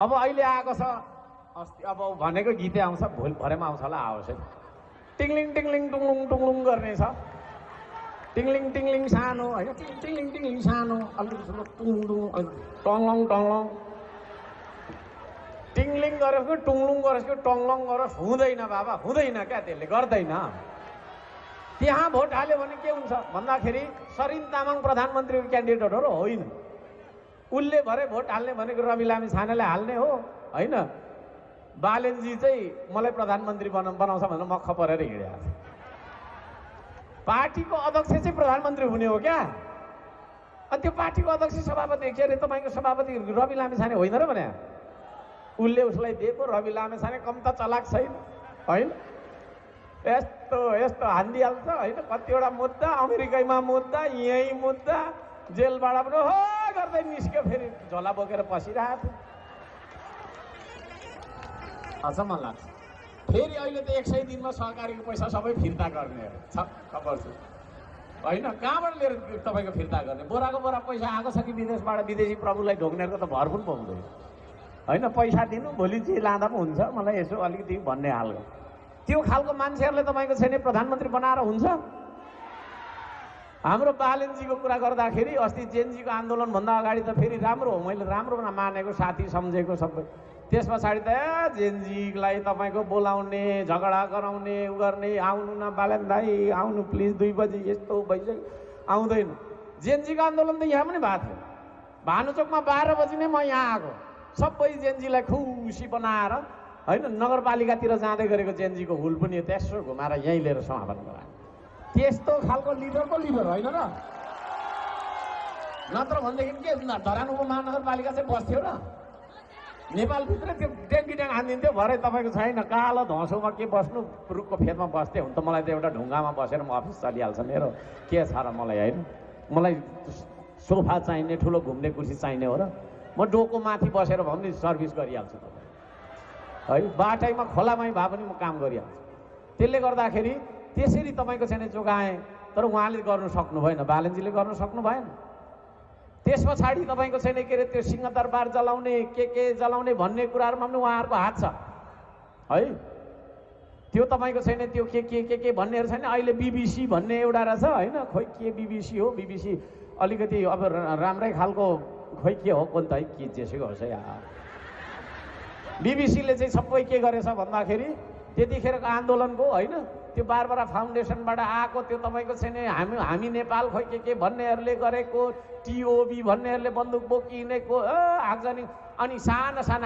अब अहिले आएको छ अस्ति अब भनेको गीतै आउँछ भोलि भरेमा आउँछ होला आओस् है टिङलिङ टिङलिङ टुङलुङ टुङलुङ गर्ने छ टिङलिङ टिङलिङ सानो हैन टिङलिङ टिङलिङ सानो अलिक ठुलो टुङलुङ टङलङ टङलङ टिङलिङ गरेको टुङलुङ गरेको टङलङ गरेस हुँदैन बाबा हुँदैन क्या त्यसले गर्दैन त्यहाँ भोट हाल्यो भने के हुन्छ भन्दाखेरि सरिन तामाङ प्रधानमन्त्रीको क्यान्डिडेट हो र होइन उसले भरे भोट हाल्ने भनेको रवि लामिछानेले हाल्ने हो हैन बालेनजी चाहिँ मलाई प्रधानमन्त्री बनाउँछ भनेर मक्ख परेर हिँडेको छ पार्टीको अध्यक्ष चाहिँ प्रधानमन्त्री हुने हो क्या अनि त्यो पार्टीको अध्यक्ष सभापति के अरे तपाईँको सभापति रवि लामिछाने होइन र भने उसले उसलाई दिएको रवि लामिछाने कम त चलाक छैन हैन यस्तो यस्तो हान्दिहाल्छ हैन कतिवटा मुद्दा अमेरिकैमा मुद्दा यही मुद्दा जेलबाट पनि हो गर्दै निस्क्यो फेरि झोला बोकेर पसिरहेको थियो अचम्म लाग्छ फेरि अहिले त 100 दिनमा सहकारीको पैसा सबै फिर्ता गर्ने छक्क पर्छु हैन कहाँबाट लिएर तपाईँको फिर्ता गर्ने बोराको बोरा पैसा आएको छ कि विदेशबाट विदेशी प्रभुलाई ढोग्नेहरूको त भर पनि पाउँदैन हैन पैसा दिनु भोलि जे लाँदा पनि हुन्छ मलाई यसो अलिकति भन्ने हालको त्यो खालको मान्छेहरूले तपाईँको छैन प्रधानमन्त्री बनाएर हुन्छ हाम्रो बालेनजीको कुरा गर्दाखेरि अस्ति जेनजीको आन्दोलनभन्दा अगाडि त फेरि राम्रो हो मैले राम्रो मानेको साथी सम्झेको सबै त्यस पछाडि त जेनजीलाई तपाईँको बोलाउने झगडा गराउने उ गर्ने आउनु न बालेन दाई आउनु प्लिज 2 बजी यस्तो भइसक्यो आउँदैन जेनजीको आन्दोलन त यहाँ पनि भएको थियो भानुचोकमा 12 बजी नै म यहाँ आएको सबै जेनजीलाई खुसी बनाएर हैन नगरपालिकातिर जाँदै गरेको जेनजीको हुल पनि त्यसो घुमाएर यहीँ लिएर समापन गरायो त्यस्तो खालको लिडरको लिडर होइन र नत्र भनेदेखि के धरान उपमहानगरपालिका चाहिँ बस्थ्यो र नेपालभित्र त्यो ट्याङ्की हानिदिन्थ्यो भरे तपाईँको छैन कालो धसोमा के बस्नु रुखको फेदमा बस्थे हुन त मलाई त एउटा ढुङ्गामा बसेर म अफिस चलिहाल्छ मेरो के छ र मलाई होइन मलाई सोफा चाहिने ठुलो घुम्ने कुर्सी चाहिने हो र म डोको माथि बसेर भए पनि सर्भिस गरिहाल्छु है बाटैमा खोलामै भए पनि म काम गरिहाल्छु त्यसले गर्दाखेरि त्यसरी तपाईँको छैन जोगाएँ तर उहाँले गर्नु सक्नु भएन बालेनजीले गर्नु सक्नु भएन त्यस पछाडि तपाईँको छैन के अरे त्यो सिंहदरबार जलाउने के जलाउने भन्ने कुराहरूमा पनि उहाँहरूको हात छ है त्यो तपाईँको छैन त्यो के भन्नेहरू छैन अहिले बीबीसी भन्ने एउटा रहेछ होइन खोइ के बीबीसी हो बीबीसी अलिकति अब राम्रै खालको खोइ के हो कोनि त है के जेसुकै होस् है बीबीसीले चाहिँ सबै के गरेछ भन्दाखेरि त्यतिखेरको आन्दोलनको होइन त्यो बारबारा फाउन्डेसनबाट आएको त्यो तपाईँको छैन हामी नेपाल खोइ के भन्नेहरूले गरेको टिओबी भन्नेहरूले बन्दुक बोकिनेको आगजनी अनि साना साना